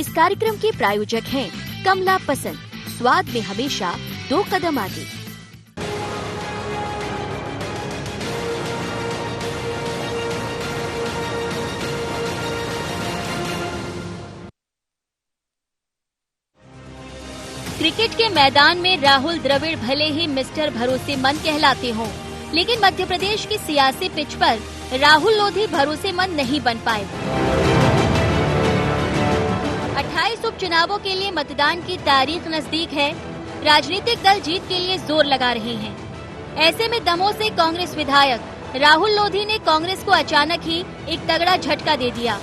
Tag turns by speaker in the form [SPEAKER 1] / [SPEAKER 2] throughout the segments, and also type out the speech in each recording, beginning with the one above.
[SPEAKER 1] इस कार्यक्रम के प्रायोजक हैं कमला पसंद, स्वाद में हमेशा 2 कदम आगे। क्रिकेट के मैदान में राहुल द्रविड़ भले ही मिस्टर भरोसेमंद कहलाते हों, लेकिन मध्य प्रदेश की सियासी पिच पर राहुल लोधी भरोसेमंद नहीं बन पाए। 28 उपचुनावों के लिए मतदान की तारीख नजदीक है। राजनीतिक दल जीत के लिए जोर लगा रहे हैं। ऐसे में दमोह से कांग्रेस विधायक राहुल लोधी ने कांग्रेस को अचानक ही एक तगड़ा झटका दे दिया।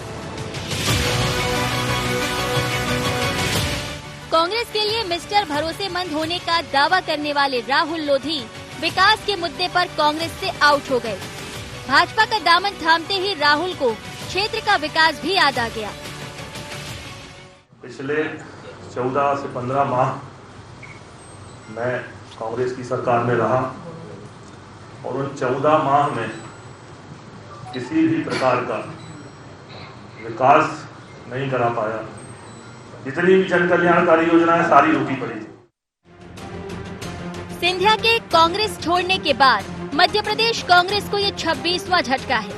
[SPEAKER 1] कांग्रेस के लिए मिस्टर भरोसेमंद होने का दावा करने वाले राहुल लोधी विकास के मुद्दे पर कांग्रेस से आउट हो गए। भाजपा का दामन थामते ही राहुल को क्षेत्र का विकास भी याद आ गया।
[SPEAKER 2] पिछले 14 से 15 माह मैं कांग्रेस की सरकार में रहा और उन 14 माह में किसी भी प्रकार का विकास नहीं करा पाया। जितनी भी जन कल्याणकारी योजनाएं सारी रोकी पड़ी।
[SPEAKER 1] सिंधिया के कांग्रेस छोड़ने के बाद मध्य प्रदेश कांग्रेस को ये 26वां झटका है।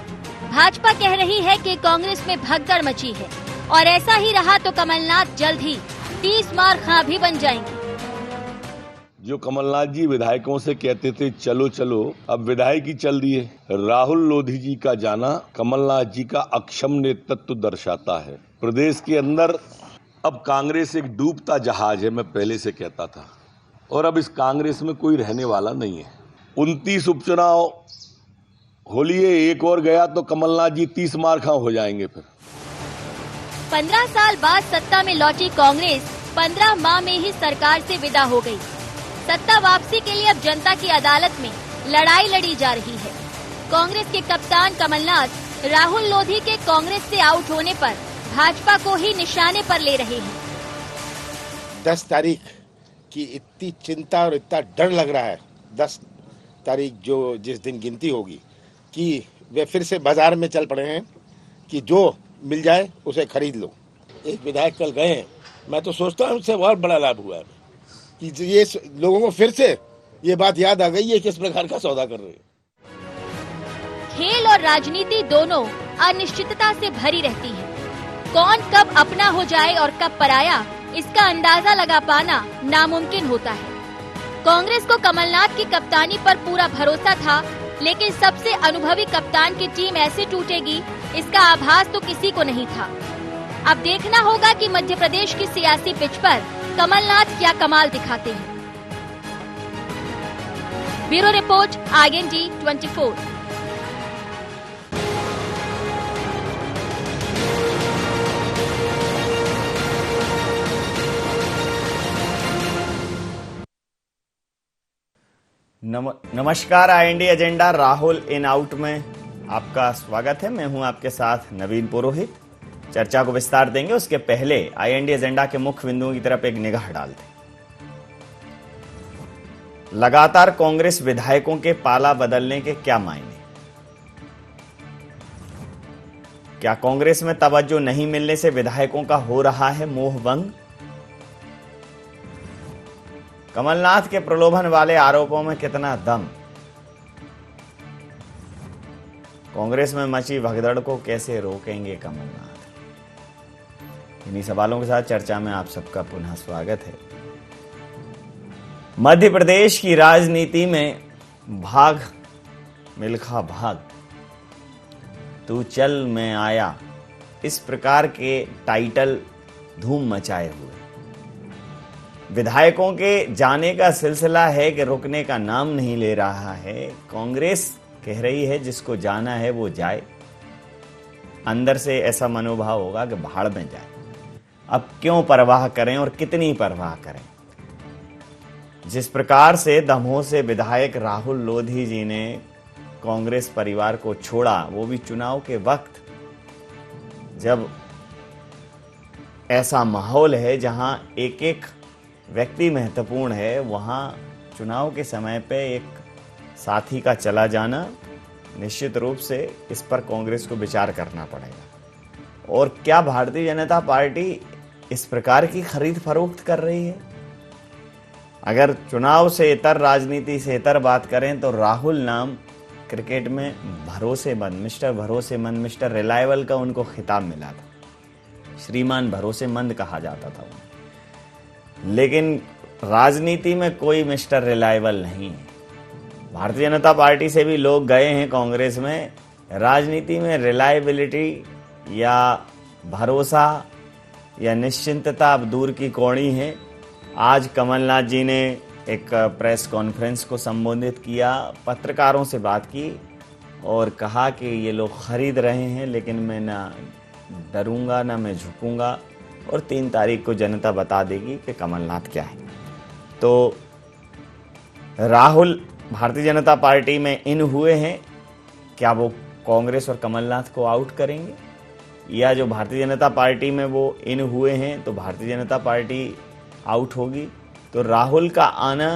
[SPEAKER 1] भाजपा कह रही है कि कांग्रेस में भगदड़ मची है और ऐसा ही रहा तो कमलनाथ जल्द ही 30 मार खां भी बन जाएंगे।
[SPEAKER 3] जो कमलनाथ जी विधायकों से कहते थे चलो चलो, अब विधायक ही चल दिए। राहुल लोधी जी का जाना कमलनाथ जी का अक्षम नेतृत्व दर्शाता है। प्रदेश के अंदर अब कांग्रेस एक डूबता जहाज है, मैं पहले से कहता था, और अब इस कांग्रेस में कोई रहने वाला नहीं है। 29 उपचुनाव हो लिए, एक और गया तो कमलनाथ जी 30 मार खां हो जाएंगे। फिर
[SPEAKER 1] 15 साल बाद सत्ता में लौटी कांग्रेस 15 माह में ही सरकार से विदा हो गई। सत्ता वापसी के लिए अब जनता की अदालत में लड़ाई लड़ी जा रही है। कांग्रेस के कप्तान कमलनाथ राहुल लोधी के कांग्रेस से आउट होने पर भाजपा को ही निशाने पर ले रहे हैं।
[SPEAKER 4] 10 तारीख की इतनी चिंता और इतना डर लग रहा है, 10 तारीख जो जिस दिन गिनती होगी, कि वे फिर से बाजार में चल पड़े हैं कि जो मिल जाए उसे खरीद लो। एक विधायक कल गए हैं, मैं तो सोचता हूँ उससे बहुत बड़ा लाभ हुआ है कि ये लोगों को फिर से ये बात याद आ गई है किस प्रकार का सौदा कर रहे हैं।
[SPEAKER 1] खेल और राजनीति दोनों अनिश्चितता से भरी रहती है। कौन कब अपना हो जाए और कब पराया, इसका अंदाजा लगा पाना नामुमकिन होता है। कांग्रेस को कमलनाथ की कप्तानी पर पूरा भरोसा था, लेकिन सबसे अनुभवी कप्तान की टीम ऐसे टूटेगी, इसका आभास तो किसी को नहीं था। अब देखना होगा कि मध्य प्रदेश की सियासी पिच पर कमलनाथ क्या कमाल दिखाते हैं। Bureau report, IND 24।
[SPEAKER 5] नमस्कार, IND agenda Rahul in out में आपका स्वागत है। मैं हूं आपके साथ नवीन पुरोहित। चर्चा को विस्तार देंगे, उसके पहले IND एजेंडा के मुख्य बिंदुओं की तरफ एक निगाह डालते हैं। लगातार कांग्रेस विधायकों के पाला बदलने के क्या मायने? क्या कांग्रेस में तवज्जो नहीं मिलने से विधायकों का हो रहा है मोहभंग? कमलनाथ के प्रलोभन वाले आरोपों में कितना दम? कांग्रेस में मची भगदड़ को कैसे रोकेंगे कमलनाथ? इन्हीं सवालों के साथ चर्चा में आप सबका पुनः स्वागत है। मध्य प्रदेश की राजनीति में भाग मिल्खा भाग, तू चल मैं आया, इस प्रकार के टाइटल धूम मचाए हुए विधायकों के जाने का सिलसिला है कि रुकने का नाम नहीं ले रहा है। कांग्रेस कह रही है जिसको जाना है वो जाए। अंदर से ऐसा मनोभाव होगा कि भाड़ में जाए। अब क्यों परवाह करें और कितनी परवाह करें? जिस प्रकार से दमोह से विधायक राहुल लोधी जी ने कांग्रेस परिवार को छोड़ा, वो भी चुनाव के वक्त, जब ऐसा माहौल है जहां एक एक व्यक्ति महत्वपूर्ण है, वहां चुनाव के समय पे एक साथी का चला जाना, निश्चित रूप से इस पर कांग्रेस को विचार करना पड़ेगा। और क्या भारतीय जनता पार्टी इस प्रकार की खरीद फरोख्त कर रही है। अगर चुनाव से इतर, राजनीति से इतर बात करें तो राहुल नाम क्रिकेट में भरोसेमंद, मिस्टर भरोसेमंद, मिस्टर रिलायबल का उनको खिताब मिला था। श्रीमान भरोसेमंद कहा जाता था उन्हें। लेकिन राजनीति में कोई मिस्टर रिलायबल नहीं है। भारतीय जनता पार्टी से भी लोग गए हैं कांग्रेस में। राजनीति में रिलायबिलिटी या भरोसा या निश्चिंतता अब दूर की कौड़ी है। आज कमलनाथ जी ने एक प्रेस कॉन्फ्रेंस को संबोधित किया, पत्रकारों से बात की और कहा कि ये लोग खरीद रहे हैं, लेकिन मैं ना डरूंगा ना मैं झुकूंगा, और 3 तारीख को जनता बता देगी कि कमलनाथ क्या है। तो राहुल भारतीय जनता पार्टी में इन हुए हैं, क्या वो कांग्रेस और कमलनाथ को आउट करेंगे, या जो भारतीय जनता पार्टी में वो इन हुए हैं तो भारतीय जनता पार्टी आउट होगी? तो राहुल का आना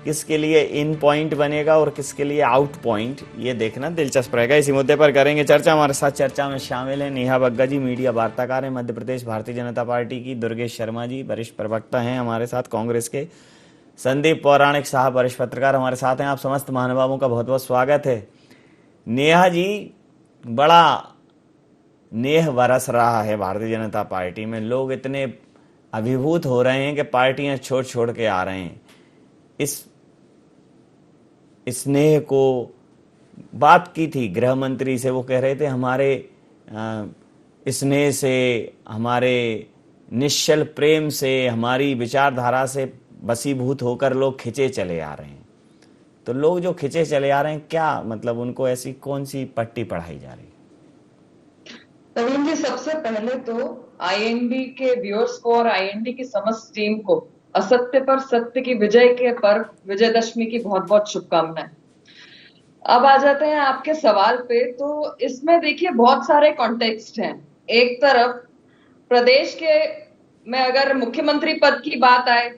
[SPEAKER 5] किसके लिए इन पॉइंट बनेगा और किसके लिए आउट पॉइंट, ये देखना दिलचस्प रहेगा। इसी मुद्दे पर करेंगे चर्चा। हमारे साथ चर्चा में शामिल हैं नेहा बग्गा जी, मीडिया वार्ताकार हैं मध्य प्रदेश भारतीय जनता पार्टी की, दुर्गेश शर्मा जी वरिष्ठ प्रवक्ता हैं हमारे साथ कांग्रेस के, संदीप पौराणिक साहब वरिष्ठ पत्रकार हमारे साथ हैं। आप समस्त महानुभावों का बहुत बहुत स्वागत है। नेहा जी, बड़ा नेह बरस रहा है भारतीय जनता पार्टी में। लोग इतने अभिभूत हो रहे हैं कि पार्टियां छोड़ छोड़ के आ रहे हैं। इस स्नेह को बात की थी गृह मंत्री से, वो कह रहे थे हमारे स्नेह से, हमारे निश्चल प्रेम से, हमारी विचारधारा से बसीभूत होकर लोग खिंचे चले आ रहे हैं। तो लोग जो खिंचे चले आ रहे हैं, क्या मतलब उनको ऐसी कौन सी पट्टी पढ़ाई जा रही है?
[SPEAKER 6] प्रवीण जी, सबसे पहले तो आईएनडी के व्यूअर्स को और आईएनडी की समस्त टीम को असत्य पर सत्य की विजय के पर्व विजयदशमी की बहुत बहुत शुभकामनाएं। अब आ जाते हैं आपके सवाल पे। तो इसमें देखिए बहुत सारे कॉन्टेक्स्ट हैं। एक तरफ प्रदेश के में अगर मुख्यमंत्री पद की बात आए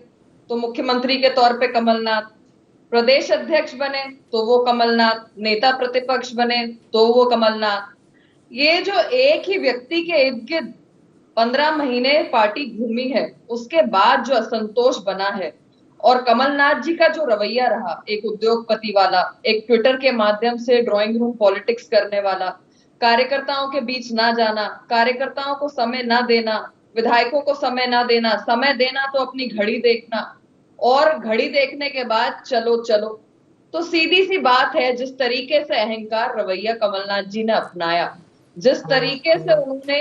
[SPEAKER 6] तो मुख्यमंत्री के तौर पे कमलनाथ, प्रदेश अध्यक्ष बने तो वो कमलनाथ, नेता प्रतिपक्ष बने तो वो कमलनाथ। ये जो एक ही व्यक्ति के इर्द गिर्द 15 महीने पार्टी घूमी है, उसके बाद जो असंतोष बना है और कमलनाथ जी का जो रवैया रहा, एक उद्योगपति वाला, एक ट्विटर के माध्यम से ड्राइंग रूम पॉलिटिक्स करने वाला, कार्यकर्ताओं के बीच ना जाना, कार्यकर्ताओं को समय ना देना, विधायकों को समय ना देना, समय देना तो अपनी घड़ी देखना, और घड़ी देखने के बाद चलो चलो। तो सीधी सी बात है, जिस तरीके से अहंकार रवैया कमलनाथ जी ने अपनाया, जिस तरीके से उन्होंने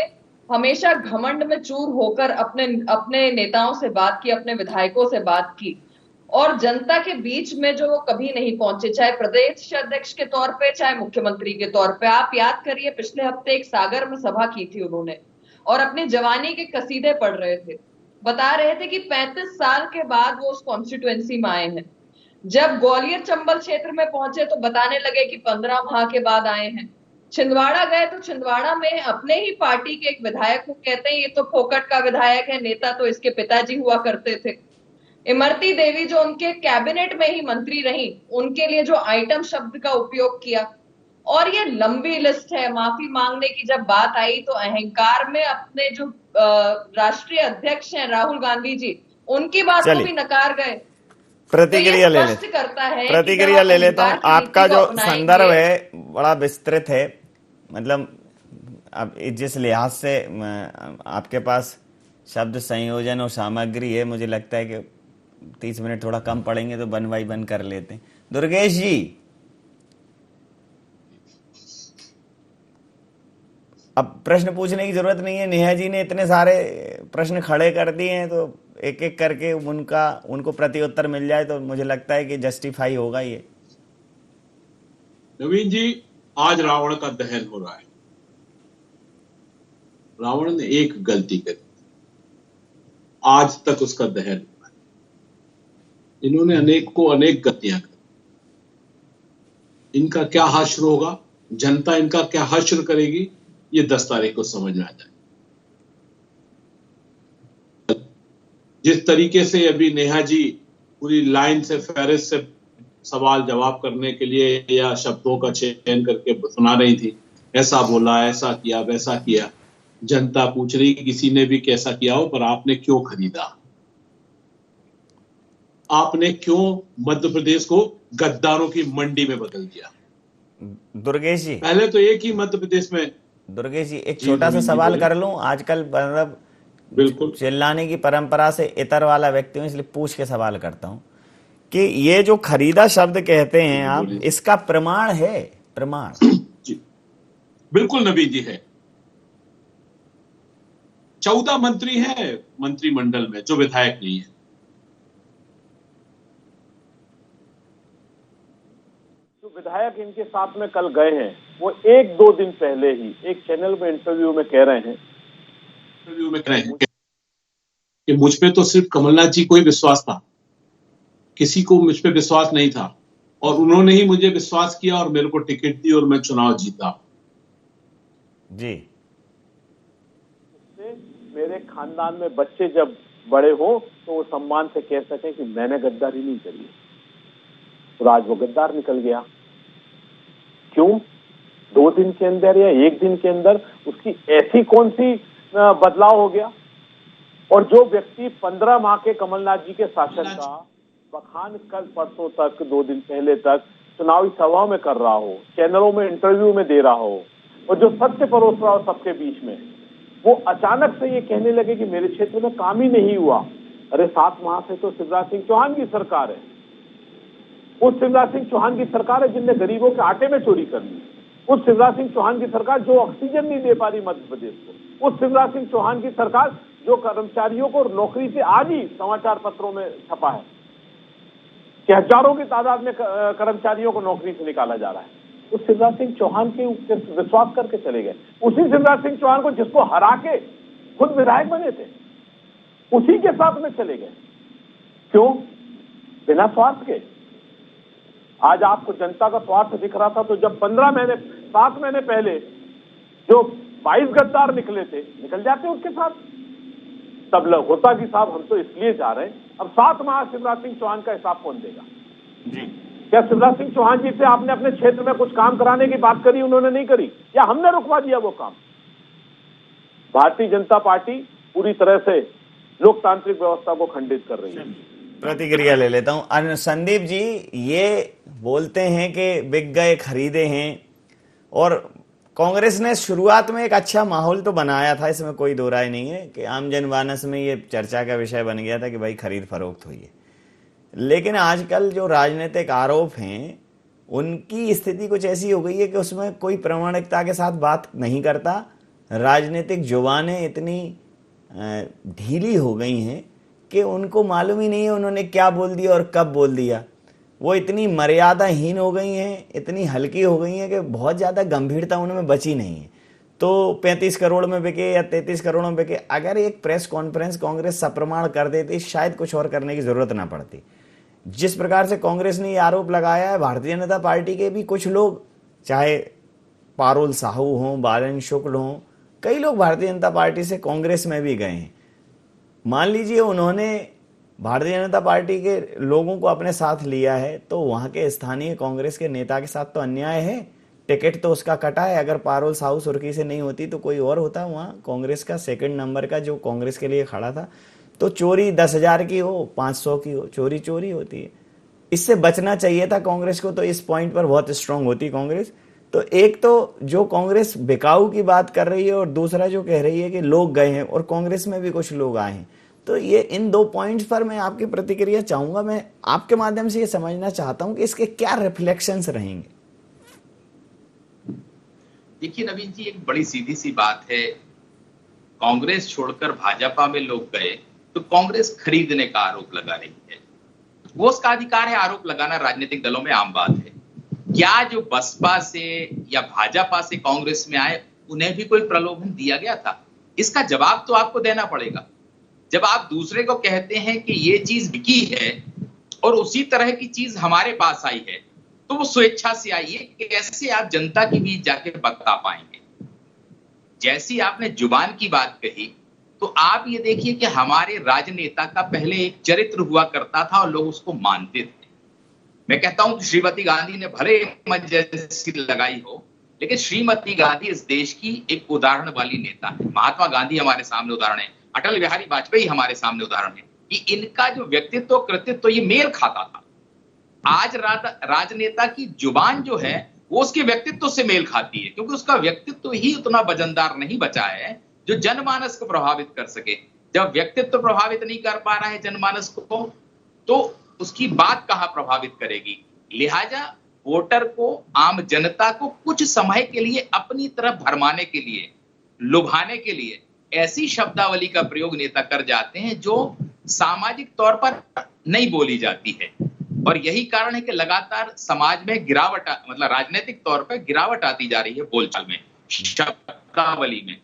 [SPEAKER 6] हमेशा घमंड में चूर होकर अपने नेताओं से बात की, अपने विधायकों से बात की, और जनता के बीच में जो वो कभी नहीं पहुंचे, चाहे प्रदेश अध्यक्ष के तौर पे, चाहे मुख्यमंत्री के तौर पे। आप याद करिए, पिछले हफ्ते एक सागर में सभा की थी उन्होंने, और अपनी जवानी के कसीदे पढ़ रहे थे। बता रहे थे कि 35 साल के बाद वो उस कॉन्स्टिट्यूएंसी में आए हैं। जब ग्वालियर चंबल क्षेत्र में पहुंचे तो बताने लगे कि 15 माह के बाद आए हैं। छिंदवाड़ा गए तो छिंदवाड़ा में अपने ही पार्टी के एक विधायक को कहते हैं ये तो फोकट का विधायक है, नेता तो इसके पिताजी हुआ करते थे। इमरती देवी जो उनके कैबिनेट में ही मंत्री रही, उनके लिए जो आइटम शब्द का उपयोग किया, और ये लंबी लिस्ट है। माफी मांगने की जब बात आई तो अहंकार में अपने जो राष्ट्रीय अध्यक्ष हैं राहुल गांधी जी, उनकी बात को भी नकार गए।
[SPEAKER 5] प्रतिक्रिया ले लेता हूँ। आपका जो संदर्भ है बड़ा विस्तृत है, मतलब अब जिस लिहाज से आपके पास शब्द संयोजन और सामग्री है, मुझे लगता है कि 30 मिनट थोड़ा कम पड़ेंगे तो 1 बाय 1 कर लेते हैं। दुर्गेश जी, अब प्रश्न पूछने की जरूरत नहीं है, नेहा जी ने इतने सारे प्रश्न खड़े कर दिए हैं, तो एक एक करके उनको प्रत्युत्तर मिल जाए तो मुझे लगता है कि जस्टिफाई होगा ये।
[SPEAKER 7] नवीन जी, आज रावण का दहन हो रहा है। रावण ने एक गलती करी, आज तक उसका दहन हुआ है। इन्होंने अनेक गलतियां की। इनका क्या हश्र होगा, जनता इनका क्या हश्र करेगी, ये 10 तारीख को समझ में आ जाए। जिस तरीके से अभी नेहा जी पूरी लाइन से फहरिस्त से सवाल जवाब करने के लिए या शब्दों का चयन करके सुना रही थी, ऐसा बोला, ऐसा किया, वैसा किया, जनता पूछ रही किसी ने भी कैसा किया हो, पर आपने क्यों खरीदा? आपने क्यों मध्य प्रदेश को गद्दारों की मंडी में बदल दिया?
[SPEAKER 5] दुर्गेश जी,
[SPEAKER 7] पहले तो एक ही मध्य प्रदेश में।
[SPEAKER 5] दुर्गेश जी, एक
[SPEAKER 7] जी,
[SPEAKER 5] छोटा सा
[SPEAKER 7] नवीन जी,
[SPEAKER 5] सवाल
[SPEAKER 7] बोलिए।
[SPEAKER 5] कर लूं। आजकल मतलब
[SPEAKER 7] बिल्कुल।
[SPEAKER 5] चिल्लाने की परंपरा से इतर वाला व्यक्ति हूं, इसलिए पूछ के सवाल करता हूं कि ये जो खरीदा शब्द कहते हैं आप,
[SPEAKER 7] बोलिए।
[SPEAKER 5] इसका प्रमाण है? प्रमाण?
[SPEAKER 7] जी बिल्कुल नवीन जी है। 14 मंत्री हैं मंत्रिमंडल में जो विधायक नहीं है।
[SPEAKER 8] जो विधायक इनके साथ में कल गए हैं, वो 1-2 दिन पहले ही एक चैनल में इंटरव्यू में कह रहे हैं
[SPEAKER 7] कि मुझ पे तो सिर्फ कमलनाथ जी को ही विश्वास था, किसी को मुझ पे विश्वास नहीं था, और उन्होंने ही मुझे विश्वास किया और मेरे को टिकट दी और मैं चुनाव जीता।
[SPEAKER 5] जी,
[SPEAKER 8] मेरे खानदान में बच्चे जब बड़े हो तो वो सम्मान से कह सके कि मैंने गद्दारी नहीं करी है। तो आज वो गद्दार निकल गया। क्यों? 2 दिन के अंदर या 1 दिन के अंदर उसकी ऐसी कौन सी बदलाव हो गया? और जो व्यक्ति 15 माह के कमलनाथ जी के शासन का बखान कल परसों तक, 2 दिन पहले तक चुनावी सभाओं में कर रहा हो, चैनलों में इंटरव्यू में दे रहा हो, और जो सत्य परोस रहा हो सबके बीच में, वो अचानक से ये कहने लगे कि मेरे क्षेत्र में काम ही नहीं हुआ। अरे 7 माह से तो शिवराज सिंह चौहान की सरकार है। उस शिवराज सिंह चौहान की सरकार है जिनने गरीबों के आटे में चोरी कर ली। उस शिवराज सिंह चौहान की सरकार जो ऑक्सीजन नहीं दे पा रही मध्य प्रदेश को। उस शिवराज सिंह चौहान की सरकार जो कर्मचारियों को नौकरी से, आज ही समाचार पत्रों में छपा है कि हजारों की तादाद में कर्मचारियों को नौकरी से निकाला जा रहा है। उस शिवराज सिंह चौहान के विश्वास करके चले गए। उसी शिवराज सिंह चौहान को जिसको हरा के खुद विधायक बने थे, उसी के साथ में चले गए। क्यों? बिना स्वार्थ के। आज आपको जनता का स्वार्थ दिख रहा था, तो जब 7 महीने पहले जो 22 गद्दार निकले थे, निकल जाते उसके साथ, तब होता कि साहब हम तो इसलिए जा रहे हैं। अब 7 माह शिवराज सिंह चौहान का हिसाब कौन देगा?
[SPEAKER 5] जी,
[SPEAKER 8] क्या शिवराज सिंह चौहान जी से आपने अपने क्षेत्र में कुछ काम कराने की बात करी, उन्होंने नहीं करी, या हमने रुकवा दिया वो काम? भारतीय जनता पार्टी पूरी तरह से लोकतांत्रिक व्यवस्था को खंडित कर रही है।
[SPEAKER 5] प्रतिक्रिया ले लेता हूं। संदीप जी, ये बोलते हैं कि बिक गए, खरीदे हैं, और कांग्रेस ने शुरुआत में एक अच्छा माहौल तो बनाया था, इसमें कोई दो राय नहीं है कि आम जनमानस में ये चर्चा का विषय बन गया था कि भाई खरीद फरोख्त हुई है। लेकिन आजकल जो राजनीतिक आरोप हैं, उनकी स्थिति कुछ ऐसी हो गई है कि उसमें कोई प्रामाणिकता के साथ बात नहीं करता। राजनीतिक जुबानें इतनी ढीली हो गई हैं कि उनको मालूम ही नहीं है उन्होंने क्या बोल दिया और कब बोल दिया। वो इतनी मर्यादाहीन हो गई हैं, इतनी हल्की हो गई हैं कि बहुत ज़्यादा गंभीरता उनमें बची नहीं है। तो 35 करोड़ में बिके या 33 करोड़ में बिके, अगर एक प्रेस कॉन्फ्रेंस कांग्रेस सप्रमाण कर देती, शायद कुछ और करने की जरूरत ना पड़ती। जिस प्रकार से कांग्रेस ने ये आरोप लगाया है, भारतीय जनता पार्टी के भी कुछ लोग, चाहे पारुल साहू हों, बालन शुक्ल हों, कई लोग भारतीय जनता पार्टी से कांग्रेस में भी गए हैं। मान लीजिए उन्होंने भारतीय जनता पार्टी के लोगों को अपने साथ लिया है, तो वहां के स्थानीय कांग्रेस के नेता के साथ तो अन्याय है। टिकट तो उसका कटा है। अगर पारुल साहू सुर्खी से नहीं होती तो कोई और होता वहां कांग्रेस का सेकंड नंबर का जो कांग्रेस के लिए खड़ा था। तो चोरी 10,000 की हो, 500 की हो, चोरी चोरी होती है। इससे बचना चाहिए था कांग्रेस को। तो इस पॉइंट पर बहुत स्ट्रांग होती कांग्रेस। तो एक तो जो कांग्रेस बिकाऊ की बात कर रही है, और दूसरा जो कह रही है कि लोग गए हैं और कांग्रेस में भी कुछ लोग आए हैं। तो ये इन 2 पॉइंट्स पर मैं आपकी प्रतिक्रिया चाहूंगा। मैं आपके माध्यम से ये समझना चाहता हूं कि इसके क्या रिफ्लेक्शंस रहेंगे।
[SPEAKER 9] देखिए नवीन जी, एक बड़ी सीधी सी बात है, कांग्रेस छोड़कर भाजपा में लोग गए तो कांग्रेस खरीदने का आरोप लगा रही है। वो उसका अधिकार है, आरोप लगाना राजनीतिक दलों में आम बात है। क्या जो बसपा से या भाजपा से कांग्रेस में आए उन्हें भी कोई प्रलोभन दिया गया था? इसका जवाब तो आपको देना पड़ेगा। जब आप दूसरे को कहते हैं कि ये चीज बिकी है और उसी तरह की चीज हमारे पास आई है, तो वो स्वेच्छा से आई है। कैसे आप जनता के बीच जाके बता पाएंगे? जैसी आपने जुबान की बात कही, तो आप ये देखिए कि हमारे राजनेता का पहले एक चरित्र हुआ करता था और लोग उसको मानते थे। मैं कहता हूं कि श्रीमती गांधी ने भले मजलिस लगाई हो, लेकिन श्रीमती गांधी इस देश की एक उदाहरण वाली नेता है। महात्मा गांधी हमारे सामने उदाहरण है, अटल बिहारी वाजपेयी हमारे सामने उदाहरण है कि इनका जो व्यक्तित्व कृतित्व ये मेल खाता था। आज राजनेता की जुबान जो है वो उसके व्यक्तित्व से मेल खाती है, क्योंकि उसका व्यक्तित्व ही उतना वजनदार नहीं बचा है जो जनमानस को प्रभावित कर सके। जब व्यक्तित्व प्रभावित नहीं कर पा रहा है जनमानस को, तो उसकी बात कहां प्रभावित करेगी। लिहाजा वोटर को, आम जनता को कुछ समय के लिए अपनी तरफ भरमाने के लिए, लुभाने के लिए ऐसी शब्दावली का प्रयोग नेता कर जाते हैं जो सामाजिक तौर पर नहीं बोली जाती है। और यही कारण है कि लगातार समाज में गिरावट, मतलब राजनीतिक तौर पर गिरावट आती जा रही है बोलचाल में, शब्दावली में।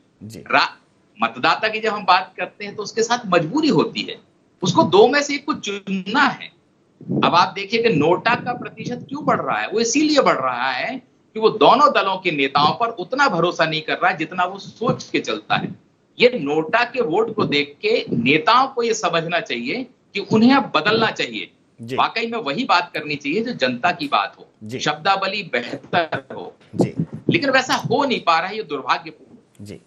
[SPEAKER 9] मतदाता की जब हम बात करते हैं तो उसके साथ मजबूरी होती है, उसको दो में से कुछ चुनना है। अब आप देखिए कि नोटा का प्रतिशत क्यों बढ़ रहा है। वो इसीलिए बढ़ रहा है कि वो दोनों दलों के नेताओं पर उतना भरोसा नहीं कर रहा है जितना वो सोच के चलता है। ये नोटा के वोट को देख के नेताओं को ये समझना चाहिए कि उन्हें अब बदलना चाहिए। वाकई में वही बात करनी चाहिए जो जनता की बात हो, शब्दावली बेहतर हो जी। लेकिन वैसा हो नहीं पा रहा है, ये दुर्भाग्यपूर्ण जी।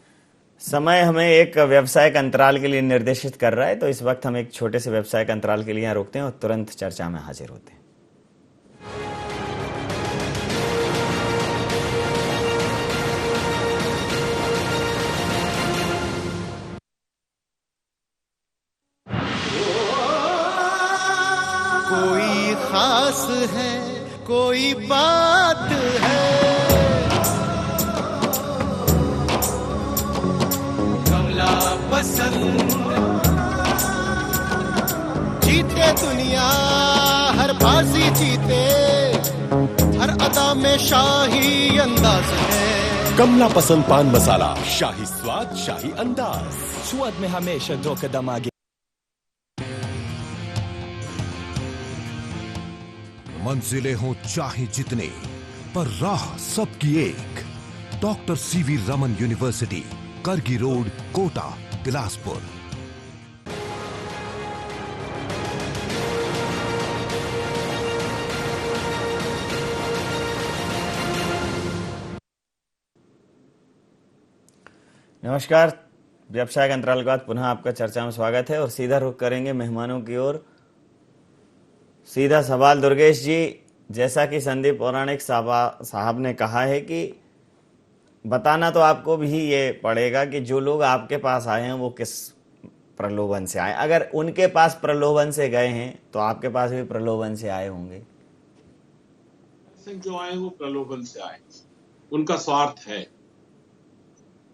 [SPEAKER 5] समय हमें एक व्यवसायिक अंतराल के लिए निर्देशित कर रहा है, तो इस वक्त हम एक छोटे से व्यवसायिक अंतराल के लिए यहाँ रोकते हैं और तुरंत चर्चा में हाजिर होते हैं।
[SPEAKER 10] कोई खास है, कोई बात है, कमला पसंद। जीते दुनिया हर बाजी जीते, हर अदा में शाही अंदाज है।
[SPEAKER 11] कमला पसंद पान मसाला, शाही स्वाद, शाही अंदाज, स्वाद में हमेशा दो कदम आगे।
[SPEAKER 12] मंजिलें हों चाहे जितने, पर राह सबकी एक। डॉक्टर सीवी रमन यूनिवर्सिटी, करगी रोड, कोटा, बिलासपुर।
[SPEAKER 5] नमस्कार, व्यवसायिक अंतराल के बाद पुनः आपका चर्चा में स्वागत है और सीधा रुख करेंगे मेहमानों की ओर। सीधा सवाल दुर्गेश जी, जैसा कि संदीप पौराणिक साहब ने कहा है कि बताना तो आपको भी ये पड़ेगा कि जो लोग आपके पास आए हैं वो किस प्रलोभन से आए। अगर उनके पास प्रलोभन से गए हैं तो आपके पास भी प्रलोभन से आए होंगे।
[SPEAKER 7] जो आए वो प्रलोभन से आए, उनका स्वार्थ है।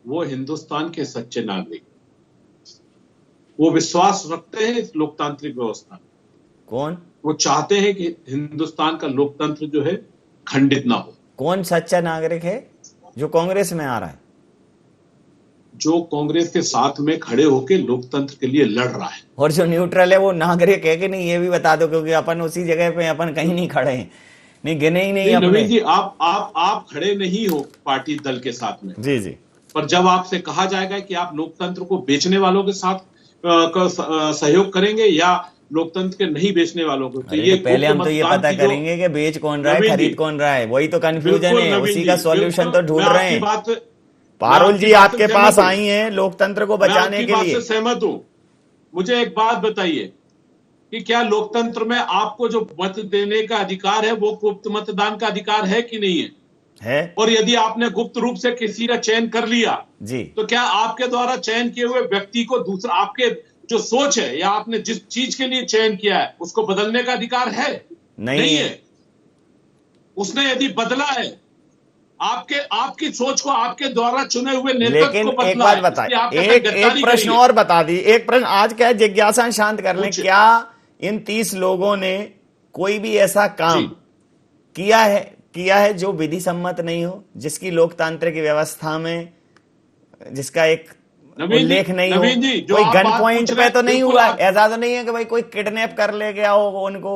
[SPEAKER 7] वो हिंदुस्तान के सच्चे नागरिक, वो विश्वास रखते हैं इस लोकतांत्रिक व्यवस्था में।
[SPEAKER 5] कौन?
[SPEAKER 7] वो चाहते हैं कि हिंदुस्तान का लोकतंत्र जो है खंडित ना हो।
[SPEAKER 5] कौन सच्चा नागरिक है? जो कांग्रेस में आ रहा है,
[SPEAKER 7] जो कांग्रेस के साथ में खड़े होकर लोकतंत्र के लिए लड़ रहा है।
[SPEAKER 5] और जो न्यूट्रल है वो नागरिक है कि नहीं, ये भी बता दो, क्योंकि अपन उसी जगह पे अपन कहीं नहीं खड़े हैं, नहीं गिने ही नहीं।
[SPEAKER 7] नवीन जी, आप खड़े नहीं हो पार्टी दल के साथ में।
[SPEAKER 5] जी जी।
[SPEAKER 7] पर जब आपसे कहा जाएगा कि आप लोकतंत्र को बेचने वालों के साथ सहयोग करेंगे या लोकतंत्र के नहीं बेचने वालों को, तो ये
[SPEAKER 5] पहले हम तो ये पता करेंगे कि बेच कौन रहा है, खरीद कौन रहा है। वही तो कंफ्यूजन है, उसी का सॉल्यूशन तो ढूंढ रहे हैं। पारुल जी आपके पास आई हैं लोकतंत्र को बचाने के लिए।
[SPEAKER 7] सहमत हूं। मुझे एक बात बताइए कि क्या लोकतंत्र में आपको जो मत देने का अधिकार है वो गुप्त मतदान का अधिकार है कि नहीं
[SPEAKER 5] है?
[SPEAKER 7] और यदि आपने गुप्त रूप से किसी का चयन कर लिया
[SPEAKER 5] जी, तो
[SPEAKER 7] क्या आपके द्वारा चयन किए हुए व्यक्ति को दूसरा, आपके जो सोच है या आपने जिस चीज के लिए चयन किया है उसको बदलने का अधिकार है? नहीं है। उसने यदि बदला है, आपकी सोच को आपके द्वारा चुने हुए नेतृत्व को बदला।
[SPEAKER 5] एक बात बताइए, एक प्रश्न और बता दी। एक प्रश्न आज क्या है, जिज्ञासा शांत कर लें। क्या इन 30 लोगों ने कोई भी ऐसा काम किया है जो विधि सम्मत नहीं हो, जिसकी लोकतांत्रिक व्यवस्था में जिसका एक उल्लेख नहीं हो? कोई गन पॉइंट पे तो नहीं हुआ? ऐसा तो नहीं है कि भाई कोई किडनैप कर ले गया हो उनको,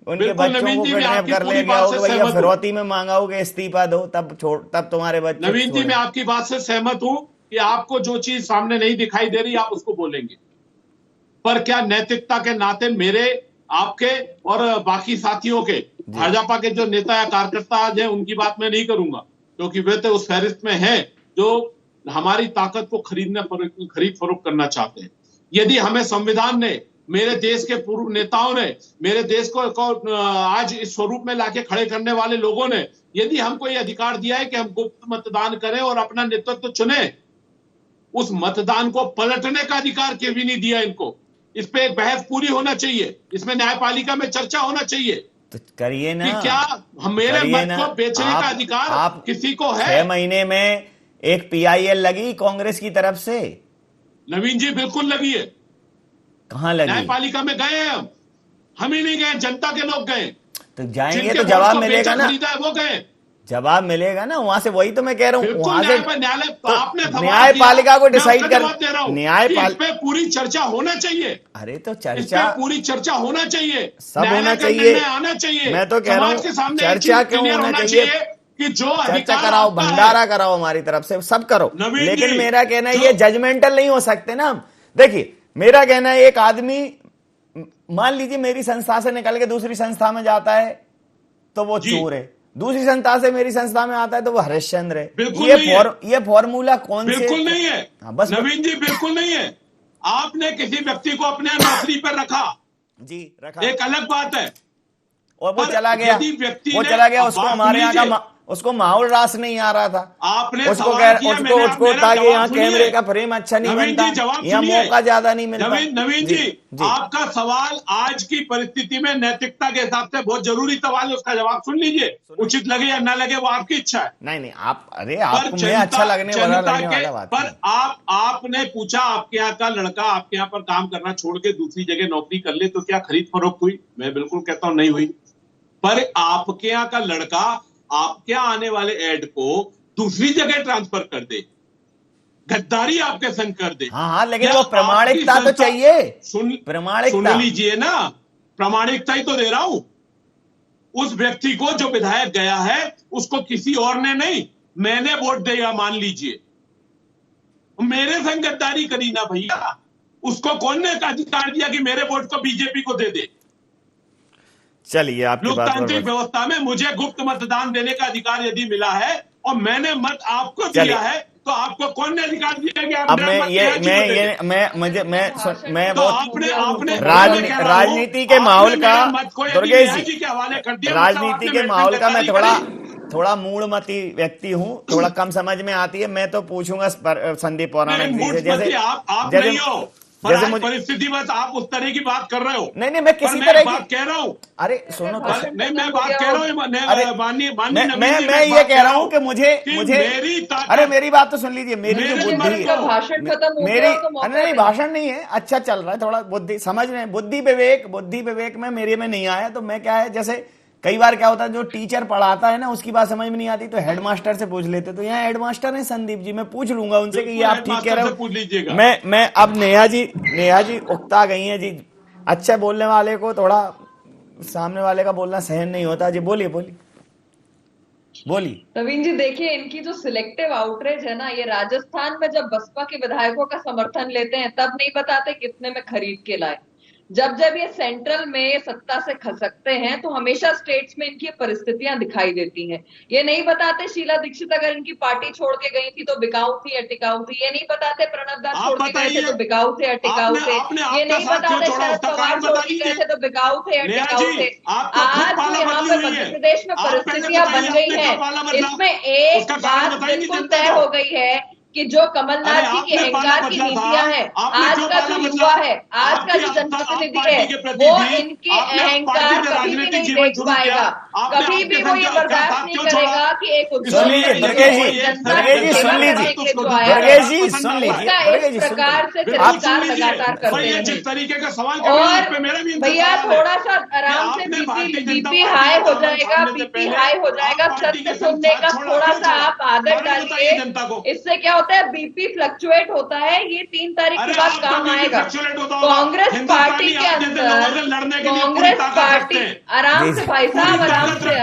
[SPEAKER 5] उनके बच्चों को किडनैप कर ले गया हो, भैया फिरौती में मांगा हो कि इस्तीफा दो, तब तुम्हारे बच्चे।
[SPEAKER 7] नवीन जी, मैं आपकी बात से सहमत हूं कि आपको जो चीज सामने नहीं दिखाई दे रही आप उसको बोलेंगे, पर क्या नैतिकता के नाते मेरे, आपके और बाकी साथियों के, भाजपा के जो नेता या कार्यकर्ता आज हैं उनकी बात मैं नहीं करूंगा, क्योंकि वे तो उस फहरिस्त में हैं जो हमारी ताकत को खरीद फरोख्त करना चाहते हैं। यदि हमें संविधान ने, मेरे देश के पूर्व नेताओं ने, मेरे देश को आज इस स्वरूप में लाके खड़े करने वाले लोगों ने यदि हमको ये अधिकार दिया है कि हम गुप्त मतदान करें और अपना नेतृत्व चुने, उस मतदान को पलटने का अधिकार क्यों भी नहीं दिया इनको? इस पे एक बहस पूरी होना चाहिए, इसमें न्यायपालिका में चर्चा होना चाहिए।
[SPEAKER 5] तो करिए ना
[SPEAKER 7] कि क्या मेरे मत को बेचने का अधिकार किसी को है?
[SPEAKER 5] 6 महीने में एक PIL लगी कांग्रेस की तरफ से।
[SPEAKER 7] नवीन जी बिल्कुल लगी है।
[SPEAKER 5] कहां लगी?
[SPEAKER 7] न्यायपालिका में गए हैं हम ही नहीं गए, जनता के लोग गए।
[SPEAKER 5] तो जाएंगे तो जवाब मिलेगा ना,
[SPEAKER 7] वो गए,
[SPEAKER 5] जवाब मिलेगा ना वहां से। वही तो मैं कह रहा हूँ, वहां से
[SPEAKER 7] न्यायपालिका
[SPEAKER 5] को डिसाइड कर,
[SPEAKER 7] न्यायपालिका पूरी चर्चा होना चाहिए।
[SPEAKER 5] अरे तो चर्चा,
[SPEAKER 7] पूरी चर्चा होना चाहिए,
[SPEAKER 5] सब होना चाहिए,
[SPEAKER 7] आना चाहिए।
[SPEAKER 5] मैं तो कह रहा हूँ चर्चा क्यों होना चाहिए
[SPEAKER 7] कि जो
[SPEAKER 5] चर्चा कराओ, भंडारा कराओ, हमारी तरफ से सब करो, लेकिन मेरा कहना है ये जजमेंटल नहीं हो सकते ना। देखिए मेरा कहना है, एक आदमी मान लीजिए मेरी संस्था से निकल के दूसरी संस्था में जाता है तो वो चोर है, दूसरी संस्था से मेरी संस्था में आता है तो वो हरिश्चंद्र है। ये फॉर्मूला कौन से?
[SPEAKER 7] बिल्कुल नहीं है।
[SPEAKER 5] बस
[SPEAKER 7] नवीन जी बिल्कुल नहीं है। आपने किसी व्यक्ति को अपने नौकरी पर रखा
[SPEAKER 5] जी, रखा,
[SPEAKER 7] एक अलग बात है,
[SPEAKER 5] और वो चला गया, उसको हमारे यहाँ का उसको माहौल रास नहीं आ रहा था,
[SPEAKER 7] आपने
[SPEAKER 5] उसको था कि यहाँ कैमरे का फ्रेम अच्छा नहीं बनता, यहाँ मौका ज्यादा नहीं मिलता।
[SPEAKER 7] नवीन जी आपका सवाल आज की परिस्थिति में नैतिकता के हिसाब से बहुत जरूरी सवाल है, उसका जवाब सुन लीजिए। उचित लगे या ना लगे वो आपकी इच्छा है।
[SPEAKER 5] नहीं आप, अरे आपको मैं अच्छा लगने वाला बात,
[SPEAKER 7] पर आपने पूछा आपके यहाँ का लड़का आपके यहाँ पर काम करना छोड़ के दूसरी जगह नौकरी कर ले तो क्या खरीद फरोख्त हुई? मैं बिल्कुल कहता हूं नहीं हुई। पर आपके यहाँ का लड़का आपके आने वाले ऐड को दूसरी जगह ट्रांसफर कर दे, गद्दारी आपके संग कर दे।
[SPEAKER 5] हाँ, लेकिन वो प्रामाणिकता तो चाहिए। प्रामाणिकता
[SPEAKER 7] सुन लीजिए ना, प्रामाणिकता ही तो दे रहा हूं। उस व्यक्ति को जो विधायक गया है उसको किसी और ने नहीं, मैंने वोट दिया मान लीजिए, मेरे संग गद्दारी करी ना भैया। उसको कौन ने अधिकार दिया कि मेरे वोट को बीजेपी को दे दे?
[SPEAKER 5] चलिए, आपकी बात
[SPEAKER 7] लोकतांत्रिक व्यवस्था में मुझे गुप्त मतदान देने का अधिकार यदि मिला है और मैंने मत आपको दिया है तो आपको कौन ने अधिकार दिया कि आप
[SPEAKER 5] अब मैं राजनीति के माहौल का, दुर्गेश जी के हवाले कर दिया। राजनीति के माहौल का मैं थोड़ा मूढ़मती व्यक्ति हूँ, थोड़ा कम समझ में आती है। मैं तो पूछूंगा संदीप पौराणिक जी से,
[SPEAKER 7] जैसे मुझे परिस्थिति बस आप उस तरह की बात कर रहे हो।
[SPEAKER 5] नहीं मैं किसी तरह की
[SPEAKER 7] बात कह रहा हूँ।
[SPEAKER 5] अरे सुनो तो,
[SPEAKER 7] नहीं मैं बात कह रहा हूँ,
[SPEAKER 5] मैं ये कह रहा हूँ कि मुझे अरे मेरी बात तो सुन लीजिए। मेरी जो बुद्धि है, मेरी भाषण नहीं है, अच्छा चल रहा है, थोड़ा बुद्धि समझ रहे हैं, बुद्धि विवेक में मेरे में नहीं आया। तो मैं क्या है, जैसे कई बार क्या होता है, जो टीचर पढ़ाता है ना उसकी बात समझ में नहीं आती तो हेडमास्टर से पूछ लेते। तो यहाँ हेडमास्टर है संदीप जी, मैं पूछ लूंगा उनसे कि ये आप ठीक कह रहे हो।
[SPEAKER 7] पूछ लीजिएगा।
[SPEAKER 5] मैं अब नेहा जी उकता गई हैं जी। अच्छा बोलने वाले को थोड़ा सामने वाले का बोलना सहन नहीं होता जी। बोलिए
[SPEAKER 6] नवीन जी, देखिए इनकी जो सिलेक्टिव आउटरीच है ना, ये राजस्थान में जब बसपा के विधायकों का समर्थन लेते हैं तब नहीं बताते कितने में खरीद के लाए। जब ये सेंट्रल में सत्ता से खसकते हैं तो हमेशा स्टेट्स में इनकी परिस्थितियां दिखाई देती हैं। ये नहीं बताते शीला दीक्षित अगर इनकी पार्टी छोड़ के गई थी तो बिकाऊ थी या टिकाऊ थी। ये नहीं बताते प्रणब दास छोड़ के गए थे तो बिकाऊ थे या टिकाऊ थे। ये नहीं बताते शरद पवार छोड़ के गए थे तो बिकाऊ थे या टिकाऊ थे। आज जो यहाँ पे मध्य प्रदेश में परिस्थितियां बन गई है, इसमें एक बात बिल्कुल तय हो गई है कि जो कमलनाथ जी के अहंकार की नीतियां हैं, आज का जो युवा है, आज का जो जनप्रतिनिधि है, वो इनके अहंकार कभी भी नहीं देख पाएगा। कभी भी वो ये बर्दाश्त नहीं करेगा कि एक इस प्रकार से तिरस्कार लगातार करते हैं। और भैया थोड़ा सा आराम से बीपी हाई हो जाएगा, सत्य सुनने का थोड़ा सा आप आदत डालिए। इससे क्या होता है, बीपी फ्लक्चुएट होता है, ये 3 तारीख के बाद काम आएगा। कांग्रेस पार्टी के अंदर, कांग्रेस पार्टी आराम से भाई साहब, आराम से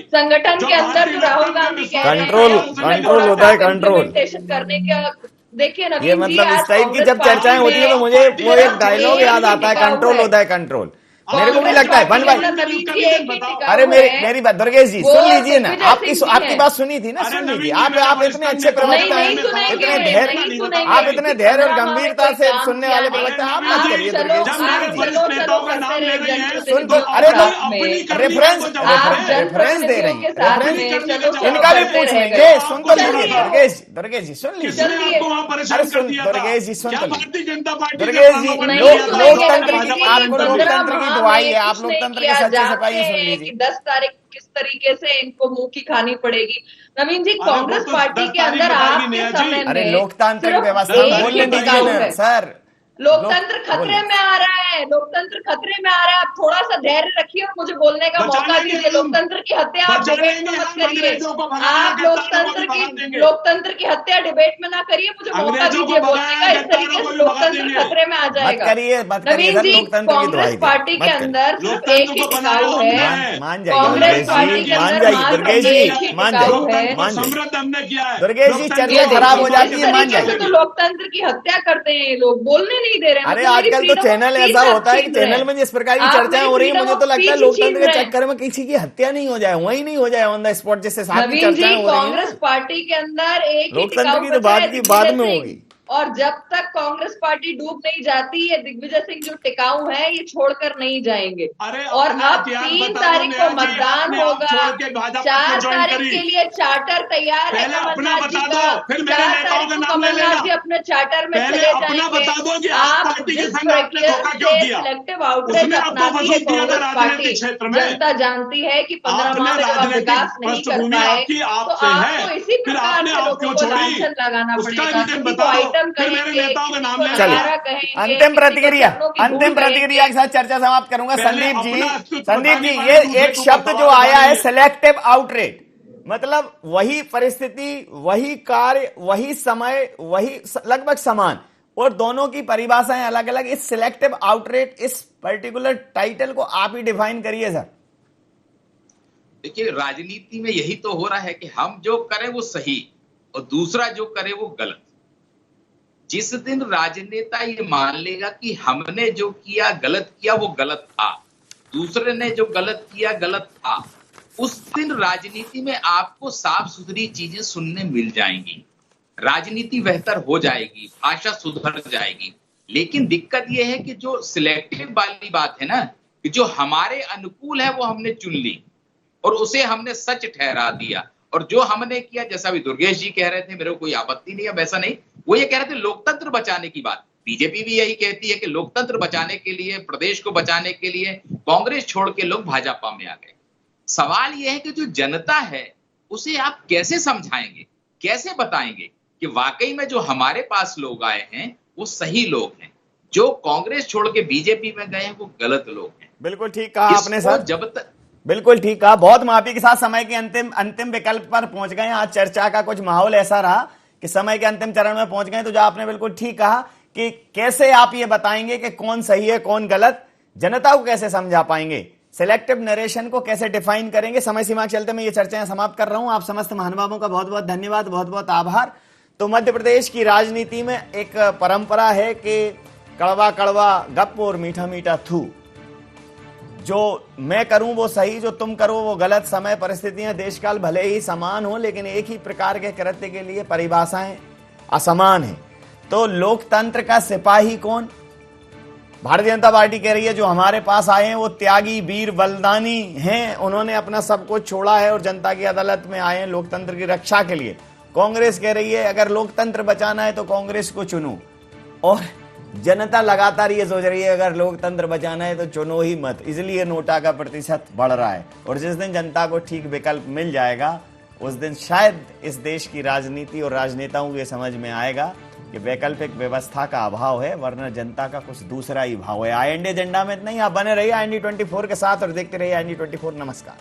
[SPEAKER 6] संगठन के अंदर जो राहुल गांधी
[SPEAKER 5] कंट्रोल होता है, कंट्रोल
[SPEAKER 6] करने का। देखिए
[SPEAKER 5] ये मतलब इस टाइप की जब चर्चाएं होती है तो मुझे वो एक डायलॉग याद आता है, कंट्रोल होता है कंट्रोल। मेरे को भी लगता है वन भाई। अरे मेरी बात दुर्गेश जी सुन लीजिए ना, आपकी बात सुनी थी ना, सुन लीजिए। आप इतने अच्छे प्रवक्ता हैं, इतने धैर्य, आप इतने धैर्य और गंभीरता से सुनने वाले प्रवक्ता, आप मत करिए दुर्गेश जी। सुन तो अरे तो रेफरेंस दे रही है, इनका भी पूछ लेंगे। सुन तो लीजिए दुर्गेश जी, सुन लीजिए। अरे सुन दुर्गेश जी, सुन तो दुर्गेश जी, लोकतंत्र की, आपको लोकतंत्र की दुआई है, आप लोकतंत्र के सच्चे सिपाही, सुन लीजिए।
[SPEAKER 6] 10 तारीख किस तरीके से इनको मुंह की खानी पड़ेगी। नवीन जी, कांग्रेस पार्टी के अंदर आपके समय में
[SPEAKER 5] अरे लोकतांत्रिक व्यवस्था बोलने दीजिए ना सर।
[SPEAKER 6] लोकतंत्र खतरे में आ रहा है, लोकतंत्र खतरे में आ रहा है। आप थोड़ा सा धैर्य रखिए और मुझे बोलने का मौका दीजिए। लोकतंत्र की हत्या आप डिबेट में मत करिए। आप लोकतंत्र की हत्या डिबेट में ना करिए, मुझे मौका दीजिए बोलने का। इस तरीके से लोकतंत्र खतरे में आ जाएगा। नवीन जी, कांग्रेस पार्टी के अंदर सिर्फ एक ही टिकाऊ है, कांग्रेस पार्टी के अंदर दुर्गेश जी
[SPEAKER 5] चर्चा खराब हो जाती है, मान जाइए।
[SPEAKER 6] तो लोकतंत्र की हत्या करते हैं ये लोग, बोलने नहीं दे रहे हैं।
[SPEAKER 5] अरे आजकल तो चैनल ऐसा होता है कि चैनल में जिस प्रकार की चर्चाएं हो रही है, मुझे तो लगता है लोकतंत्र के चक्कर में किसी की हत्या नहीं हो जाए, वही नहीं हो जाए ऑन द स्पॉट, जिससे साथ की चर्चाएं हो रही है।
[SPEAKER 6] कांग्रेस पार्टी के अंदर एक
[SPEAKER 5] लोकतंत्र की तो बात की बाद में होगी।
[SPEAKER 6] और जब तक कांग्रेस पार्टी डूब नहीं जाती, ये दिग्विजय सिंह जो टिकाऊ है ये छोड़कर नहीं जाएंगे। और अब 3 तारीख को मतदान होगा, 4 तारीख के लिए चार्टर तैयार है कमलनाथ जी का। 4 तारीख को कमलनाथ जी अपने चार्टर में चले जाएंगे। आप जिस प्रक्रिया से सिलेक्टिव आउटरीच अपनाती है कांग्रेस पार्टी, जनता जानती है कि 15 माह में जब आप विकास नहीं कर पाए तो आपको इसी प्रकार से लोगों को लांछन लगाना पड़ेगा।
[SPEAKER 5] अंतिम प्रतिक्रिया के साथ चर्चा समाप्त करूंगा। संदीप जी ये एक शब्द जो आया है सिलेक्टिव आउटरीच, मतलब वही परिस्थिति, वही कार्य, वही समय, वही लगभग समान, और दोनों की परिभाषाएं अलग अलग। इस सिलेक्टिव आउटरीच, इस पर्टिकुलर टाइटल को आप ही डिफाइन करिए सर।
[SPEAKER 9] देखिए, राजनीति में यही तो हो रहा है कि हम जो करें वो सही और दूसरा जो करे वो गलत। जिस दिन राजनेता ये मान लेगा कि हमने जो किया गलत किया, वो गलत था, दूसरे ने जो गलत किया गलत था, उस दिन राजनीति में आपको साफ सुथरी चीजें सुनने मिल जाएंगी, राजनीति बेहतर हो जाएगी, भाषा सुधर जाएगी। लेकिन दिक्कत यह है कि जो सिलेक्टिव वाली बात है ना, कि जो हमारे अनुकूल है वो हमने चुन ली और उसे हमने सच ठहरा दिया, और जो हमने किया, जैसा भी दुर्गेश जी कह रहे थे, मेरे को कोई आपत्ति नहीं है, वैसा नहीं, वो ये कह रहे थे लोकतंत्र बचाने की बात। बीजेपी भी यही कहती है कि लोकतंत्र बचाने के लिए, प्रदेश को बचाने के लिए कांग्रेस छोड़ के लोग भाजपा में आ गए। सवाल यह है कि जो जनता है उसे आप कैसे समझाएंगे, कैसे बताएंगे कि वाकई में जो हमारे पास लोग आए हैं वो सही लोग हैं, जो कांग्रेस छोड़ के बीजेपी में गए हैं वो गलत लोग हैं।
[SPEAKER 5] बिल्कुल ठीक कहा आपने सर, जब तक बिल्कुल ठीक कहा। बहुत माफी के साथ समय के अंतिम विकल्प पर पहुंच गए। आज चर्चा का कुछ माहौल ऐसा रहा कि समय के अंतिम चरण में पहुंच गए। तो जो आपने बिल्कुल ठीक कहा कि कैसे आप ये बताएंगे कि कौन सही है कौन गलत, जनता को कैसे समझा पाएंगे, सिलेक्टिव नरेशन को कैसे डिफाइन करेंगे। समय सीमा के चलते मैं ये चर्चाएं समाप्त कर रहा हूं। आप समस्त महानुभावों का बहुत बहुत धन्यवाद, बहुत बहुत आभार। तो मध्य प्रदेश की राजनीति में एक परंपरा है कि कड़वा कड़वा गप और मीठा मीठा थू, जो मैं करूं वो सही, जो तुम करो वो गलत। समय, परिस्थितियां, देशकाल भले ही समान हो, लेकिन एक ही प्रकार के कृत्य के लिए परिभाषाएं असमान हैं। तो लोकतंत्र का सिपाही कौन? भारतीय जनता पार्टी कह रही है जो हमारे पास आए हैं वो त्यागी, वीर, बलिदानी हैं, उन्होंने अपना सब कुछ छोड़ा है और जनता की अदालत में आए हैं लोकतंत्र की रक्षा के लिए। कांग्रेस कह रही है अगर लोकतंत्र बचाना है तो कांग्रेस को चुनो, और जनता लगातार ये सोच रही है अगर लोकतंत्र बचाना है तो चुनो ही मत। इसलिए नोटा का प्रतिशत बढ़ रहा है, और जिस दिन जनता को ठीक विकल्प मिल जाएगा उस दिन शायद इस देश की राजनीति और राजनेताओं को समझ में आएगा कि वैकल्पिक व्यवस्था का अभाव है, वरना जनता का कुछ दूसरा ही भाव है। IND एजेंडा में इतना ही। आप बने रहिए IND 24 के साथ और देखते रहिए IND 24। नमस्कार।